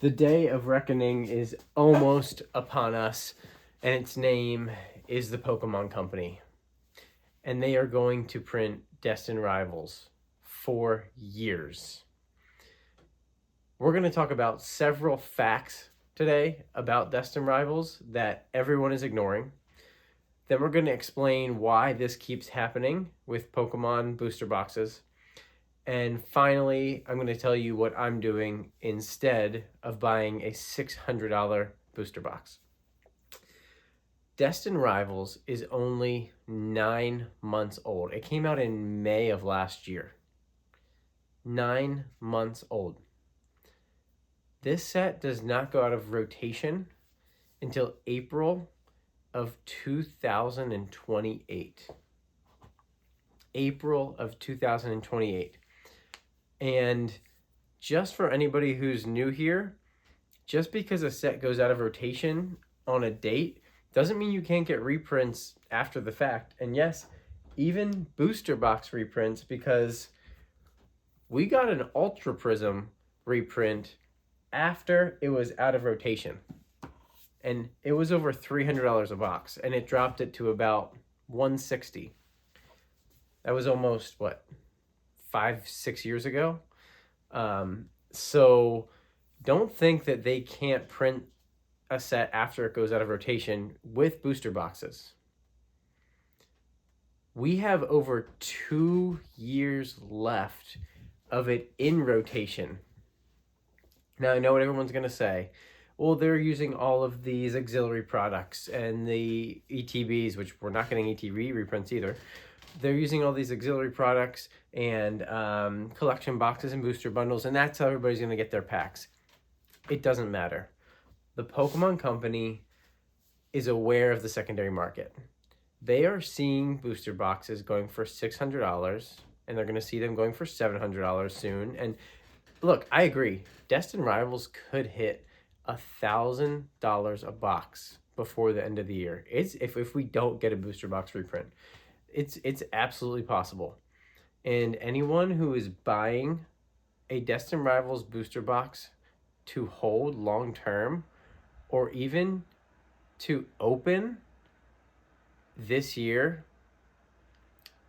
The day of reckoning is almost upon us, and its name is the Pokemon Company. And they are going to print Destined Rivals for years. We're going to talk about several facts today about Destined Rivals that everyone is ignoring. Then we're going to explain why this keeps happening with Pokemon booster boxes. And finally, I'm going to tell you what I'm doing instead of buying a $600 booster box. Destined Rivals is only 9 months old. It came out in May of last year. 9 months old. This set does not go out of rotation until April of 2028. April of 2028. And just for anybody who's new here, just because a set goes out of rotation on a date doesn't mean you can't get reprints after the fact. And yes, even booster box reprints, because we got an Ultra Prism reprint after it was out of rotation. And it was over $300 a box, and it dropped it to about $160. That was almost, 5-6 years ago. So don't think that they can't print a set after it goes out of rotation with booster boxes. We have over 2 years left of it in rotation. Now, I know what everyone's going to say. Well, they're using all of these auxiliary products and the ETBs, which we're not getting ETB reprints either. They're using all these auxiliary products and collection boxes and booster bundles, and that's how everybody's going to get their packs. It doesn't matter. The Pokemon Company is aware of the secondary market. They are seeing booster boxes going for $600, and they're going to see them going for $700 soon. And look, I agree. Destined Rivals could hit $1,000 a box before the end of the year. It's if we don't get a booster box reprint. It's absolutely possible. And anyone who is buying a Destined Rivals booster box to hold long term, or even to open this year,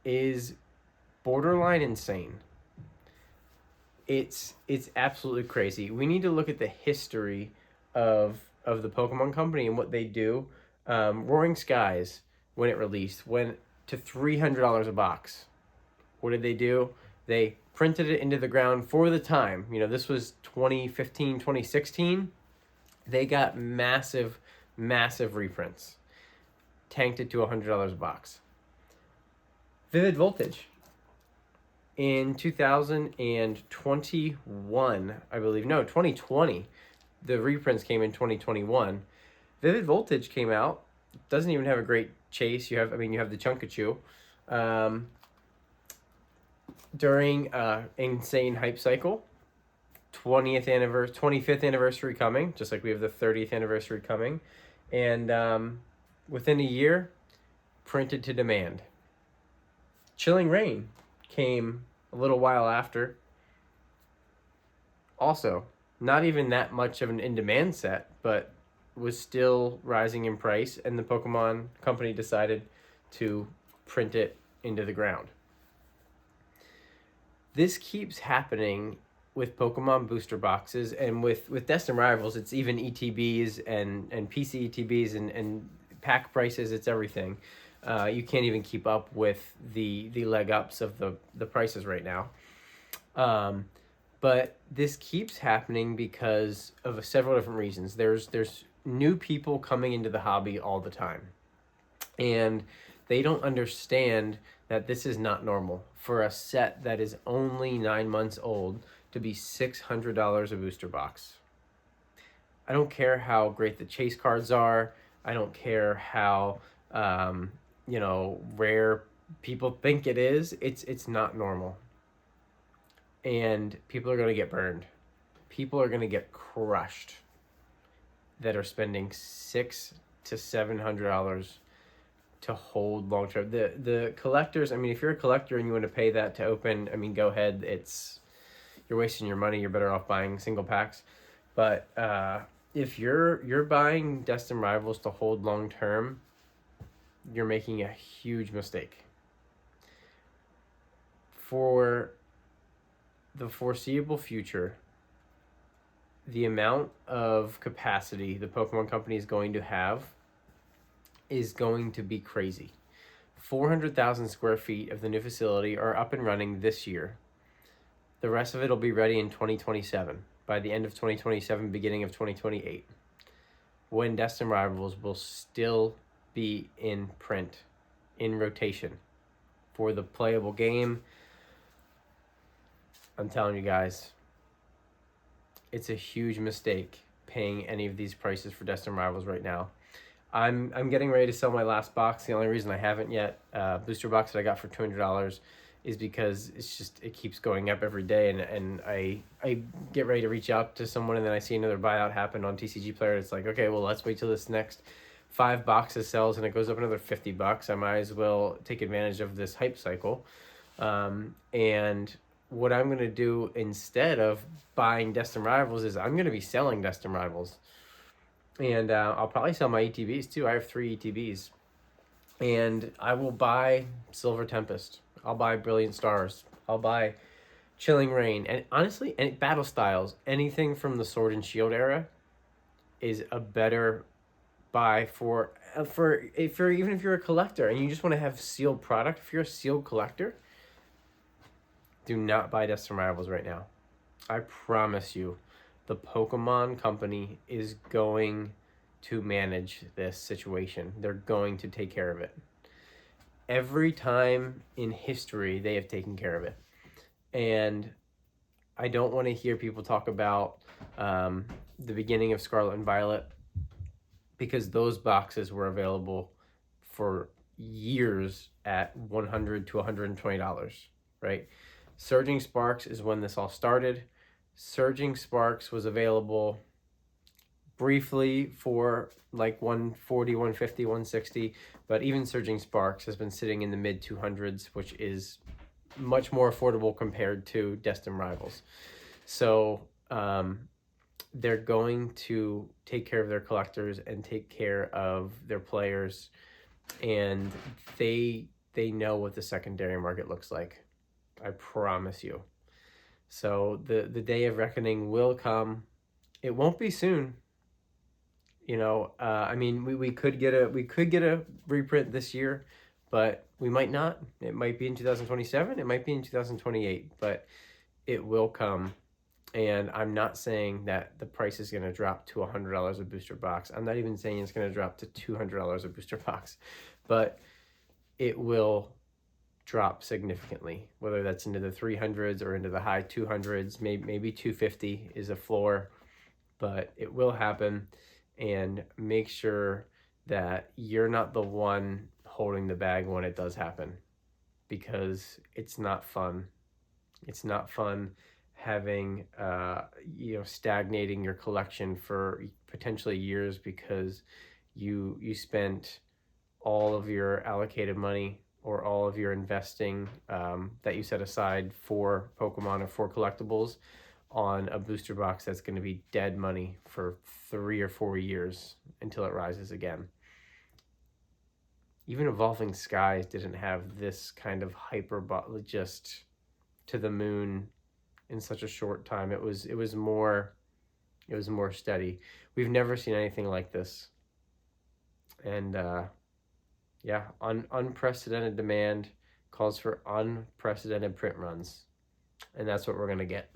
is borderline insane. It's absolutely crazy. We need to look at the history of the Pokemon Company and what they do. Roaring Skies, when it released, went to $300 a box. What did they do? They printed it into the ground for the time. This was 2015, 2016. They got massive reprints. Tanked it to $100 a box. Vivid Voltage. In 2021, I believe, 2020, the reprints came in 2021. Vivid Voltage came out. Doesn't even have a great chase. You have the Chunkachu. During insane hype cycle, 25th anniversary coming, just like we have the 30th anniversary coming, and within a year, printed to demand. Chilling Reign came a little while after. Also, not even that much of an in-demand set, but was still rising in price, and the Pokemon Company decided to print it into the ground. This keeps happening with Pokemon booster boxes, and with Destined Rivals, it's even ETBs and PC ETBs and pack prices. It's everything. You can't even keep up with the leg ups of the prices right now. But this keeps happening because of several different reasons. There's new people coming into the hobby all the time, and they don't understand that this is not normal for a set that is only 9 months old to be $600 a booster box. I don't care how great the chase cards are. I don't care how rare people think it is. It's not normal. And people are going to get burned. People are going to get crushed that are spending $600 to $700 to hold long term. The collectors, if you're a collector and you want to pay that to open, go ahead. You're wasting your money. You're better off buying single packs. But if you're buying Destined Rivals to hold long term, you're making a huge mistake. For the foreseeable future, the amount of capacity the Pokemon Company is going to have is going to be crazy. 400,000 square feet of the new facility are up and running this year. The rest of it will be ready in 2027, by the end of 2027, beginning of 2028, when Destined Rivals will still be in print, in rotation, for the playable game. I'm telling you guys, it's a huge mistake paying any of these prices for Destined Rivals right now. I'm getting ready to sell my last box. The only reason I haven't yet, booster box that I got for $200, is because it keeps going up every day, and I get ready to reach out to someone, and then I see another buyout happen on TCG Player. It's like, okay, well, let's wait till this next 5 boxes sells and it goes up another $50. I might as well take advantage of this hype cycle. And what I'm going to do instead of buying Destined Rivals is I'm going to be selling Destined Rivals. And I'll probably sell my ETBs too. I have 3 ETBs. And I will buy Silver Tempest. I'll buy Brilliant Stars. I'll buy Chilling Reign. And honestly, any Battle Styles, anything from the Sword and Shield era is a better buy for even if you're a collector and you just want to have sealed product. If you're a sealed collector, do not buy Destined Rivals right now. I promise you, the Pokemon Company is going to manage this situation. They're going to take care of it. Every time in history, they have taken care of it. And I don't want to hear people talk about the beginning of Scarlet and Violet, because those boxes were available for years at $100 to $120, right? Surging Sparks is when this all started. Surging Sparks was available briefly for like 140, 150, 160, but even Surging Sparks has been sitting in the mid 200s, which is much more affordable compared to Destined Rivals. So they're going to take care of their collectors and take care of their players, and they know what the secondary market looks like. I promise you. So the day of reckoning will come. It won't be soon. You know, I mean, we could get a reprint this year, but we might not. It might be in 2027. It might be in 2028, but it will come. And I'm not saying that the price is going to drop to $100 a booster box. I'm not even saying it's going to drop to $200 a booster box, but it will drop significantly, whether that's into the 300s or into the high 200s. Maybe 250 is a floor, but it will happen. And make sure that you're not the one holding the bag when it does happen, because it's not fun. It's not fun having stagnating your collection for potentially years because you spent all of your allocated money or all of your investing that you set aside for Pokemon or for collectibles on a booster box that's going to be dead money for 3 or 4 years until it rises again. Even Evolving Skies didn't have this kind of hyper just to the moon in such a short time. It was more steady. We've never seen anything like this. And unprecedented demand calls for unprecedented print runs. And that's what we're going to get.